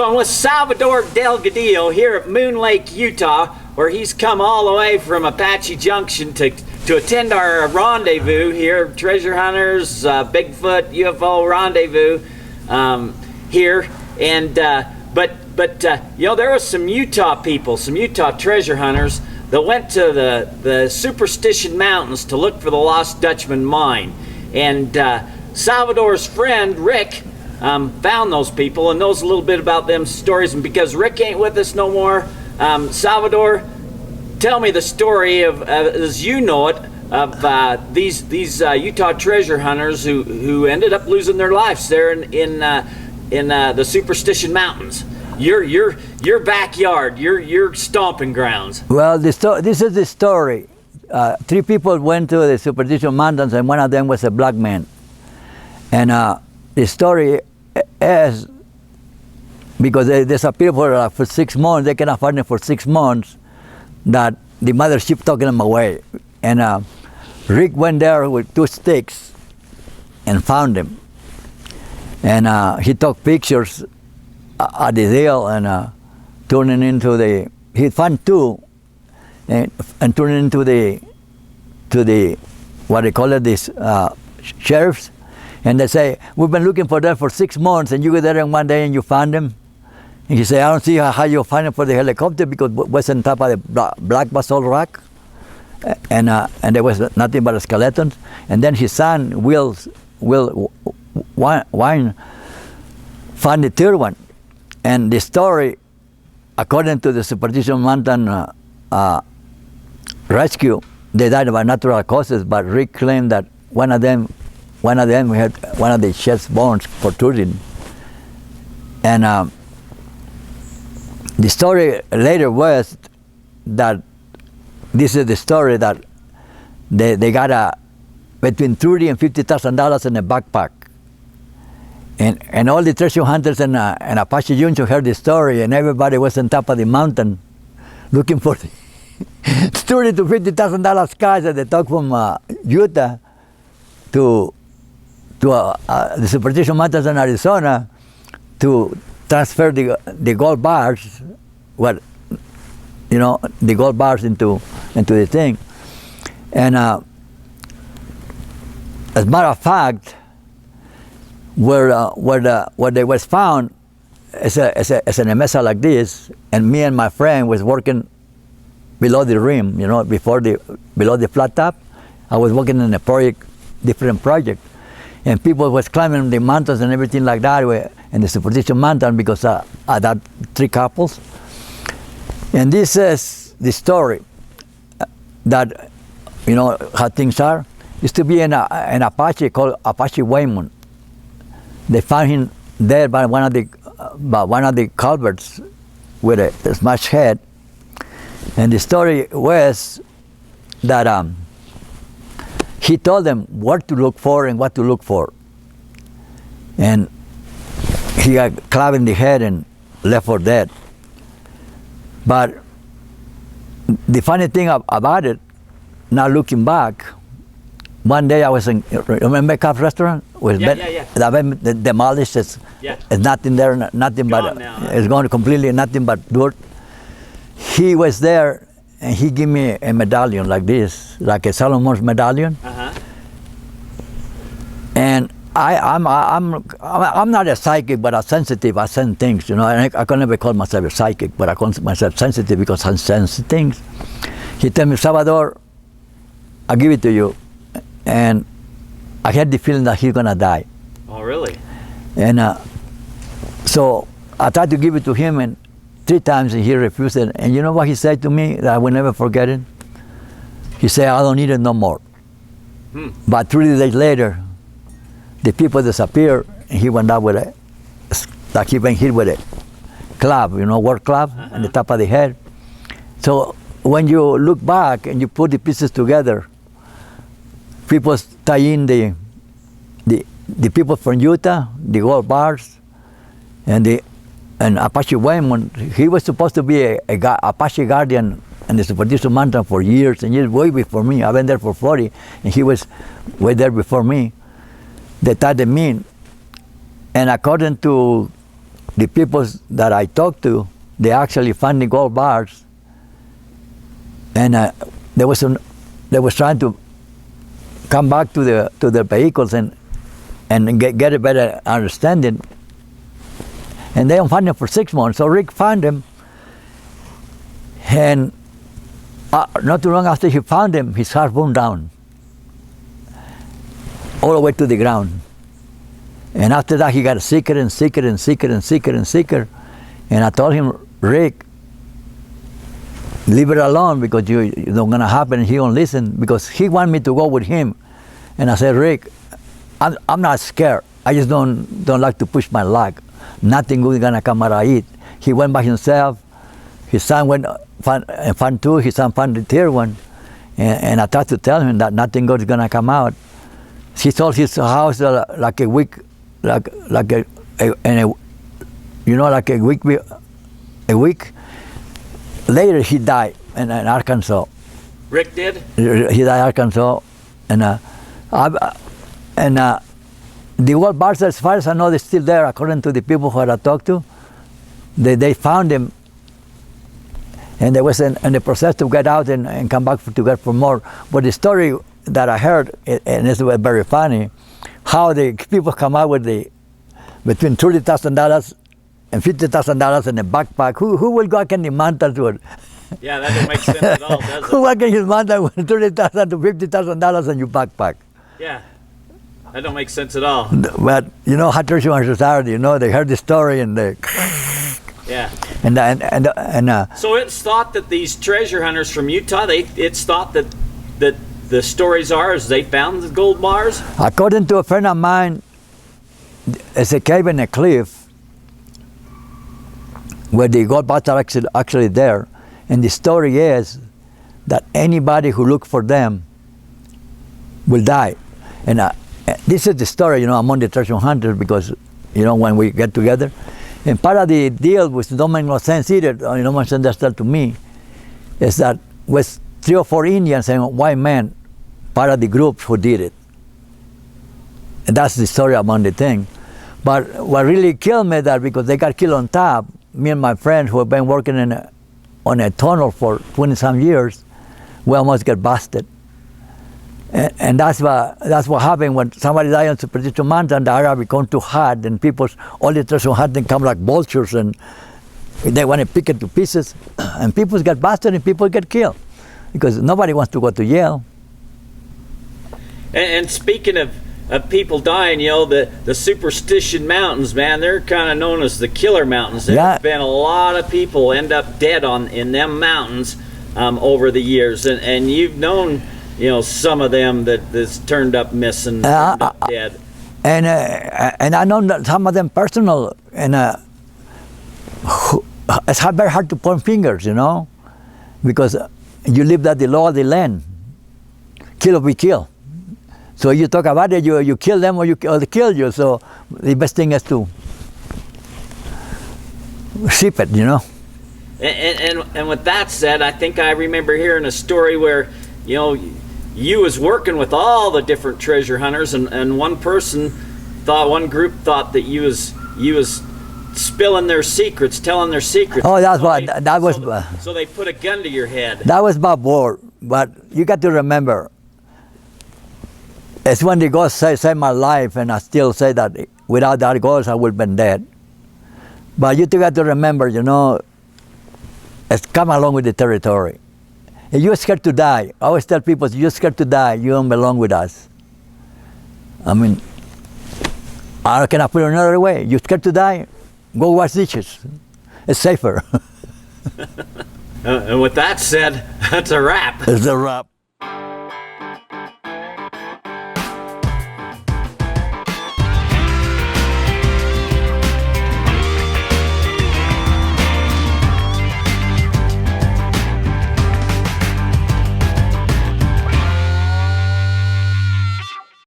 So I'm with Salvador Delgadillo here at Moon Lake, Utah, where he's come all the way from Apache Junction to attend our rendezvous here, treasure hunters, Bigfoot, UFO rendezvous here. And but you know, there was some Utah people, some Utah treasure hunters that went to the Superstition Mountains to look for the Lost Dutchman mine. And Salvador's friend Rick found those people and knows a little bit about them stories. And because Rick ain't with us no more, Salvador, tell me the story of, as you know it, of these Utah treasure hunters who ended up losing their lives there in the Superstition Mountains. Your backyard, your stomping grounds. Well, this is the story. 3 people went to the Superstition Mountains, and one of them was a black man. And the story is because they disappeared for 6 months. They cannot find them for 6 months. That the mothership took them away, and Rick went there with 2 sticks and found them. And he took pictures at the deal and turning into the. He found 2 and turning into the what they call it, this sheriffs. And they say, we've been looking for them for 6 months, and you go there in one day and you found them. And he said, I don't see how you find them for the helicopter, because it was on top of the black basalt rock, and there was nothing but skeletons. And then his son, Will Wine, found the 3rd one. And the story, according to the Superstition Mountain rescue, they died by natural causes, but Rick claimed that one of them had one of the chest bones protruding. And the story later was that this is the story that they got between $30,000 and $50,000 in a backpack. And all the treasure hunters and Apache Junction heard the story, and everybody was on top of the mountain looking for the $30,000 to $50,000 cash that they took from Utah to the Superstition Mountains in Arizona to transfer the gold bars, the gold bars into the thing. And as a matter of fact, where they was found is a mesa like this, and me and my friend was working below the rim, below the flat top. I was working in a different project, and people was climbing the mountains and everything like that, in the Superstition Mountain, because I had 3 couples. And this is the story that, how things are. Used to be an Apache called Apache Waymon. They found him dead by one of the culverts with a smashed head. And the story was that he told them what to look for and what to look for. And he got clubbed in the head and left for dead. But the funny thing about it, now looking back, one day I was in, remember Cub's restaurant? That been demolished. It's nothing there, nothing but, it's gone completely, nothing but dirt. He was there, and he gave me a medallion like this, like a Solomon's medallion. And I'm not a psychic, but I'm sensitive. I sense things, And I can never call myself a psychic, but I call myself sensitive because I sense things. He told me, Salvador, I'll give it to you. And I had the feeling that he's gonna die. Oh, really? And so I tried to give it to him, and 3 times he refused it. And you know what he said to me that I will never forget it? He said, I don't need it no more. But 3 days later, the people disappeared, and he went out with it, like he been hit with a club, work club, on the top of the head. So when you look back and you put the pieces together, people tie in the people from Utah, the gold bars, and Apache Waymon. He was supposed to be a Apache guardian in the Superstition Mountain for years and years, way before me. I've been there for 40, and he was way there before me. They tied them in, and according to the people that I talked to, they actually found the gold bars, and they was trying to come back to their vehicles and get a better understanding. And they don't find them for 6 months. So Rick found them, and not too long after he found them, his house burned down all the way to the ground. And after that, he got sicker and sicker and sicker and sicker and sicker. And I told him, Rick, leave it alone, because it's not gonna happen. And he won't listen, because he wanted me to go with him. And I said, Rick, I'm not scared. I just don't like to push my luck. Nothing good is gonna come out of it. He went by himself. His son went found two. His son found the third one. And I tried to tell him that nothing good is gonna come out. He sold his house like a week, like a week later. He died in Arkansas. Rick did? He died in Arkansas, and the gold bars, as far as I know, they're still there. According to the people who I talked to, they found them, and they was in the process to get out and come back to get for more. But the story that I heard, and this was very funny, how the people come out with between $30,000 and $50,000 in a backpack. Who will go out in the mountains with? Yeah, that doesn't make sense at all, does it? Who walk in his mountain with $30,000 to $50,000 in your backpack? Yeah, that don't make sense at all. But hunter-shooter society, they heard the story and they. Yeah. And so it's thought that these treasure hunters from Utah, it's thought that the stories are is they found the gold bars? According to a friend of mine, it's a cave in a cliff where the gold bars are actually there. And the story is that anybody who looks for them will die. And this is the story, among the treasure hunters, because, when we get together. And part of the deal, which don't make no sense either, no one understand to me, is that was 3 or 4 Indians and white men, part of the group who did it. And that's the story among the thing. But what really killed me that because they got killed on top, me and my friend who have been working on a tunnel for 20-some years, we almost get busted. And that's what happened when somebody died on Superstition Mountains. The area become too hot, and all the treasure hunting come like vultures, and they want to pick it to pieces. And people get busted and people get killed because nobody wants to go to jail. And speaking of people dying, the Superstition Mountains, man, they're kind of known as the killer mountains. There's been a lot of people end up dead in them mountains over the years, and you've known some of them that's turned up missing, turned up dead. And I know that some of them personal, and it's very hard to point fingers, because you live at the law of the land. Kill or be killed. So you talk about it, you kill them or they kill you. So the best thing is to ship it, And with that said, I think I remember hearing a story where, you was working with all the different treasure hunters, and one group thought that you was spilling their secrets, telling their secrets. Oh, that was. So they put a gun to your head. That was Bob Ward, but you got to remember, it's when the ghost saved my life, and I still say that without that ghost I would have been dead. But you got to remember, it's come along with the territory. If you're scared to die, I always tell people, if you're scared to die, you don't belong with us. I mean, I cannot put it another way. You're scared to die, go wash dishes. It's safer. And with that said, that's a wrap. It's a wrap.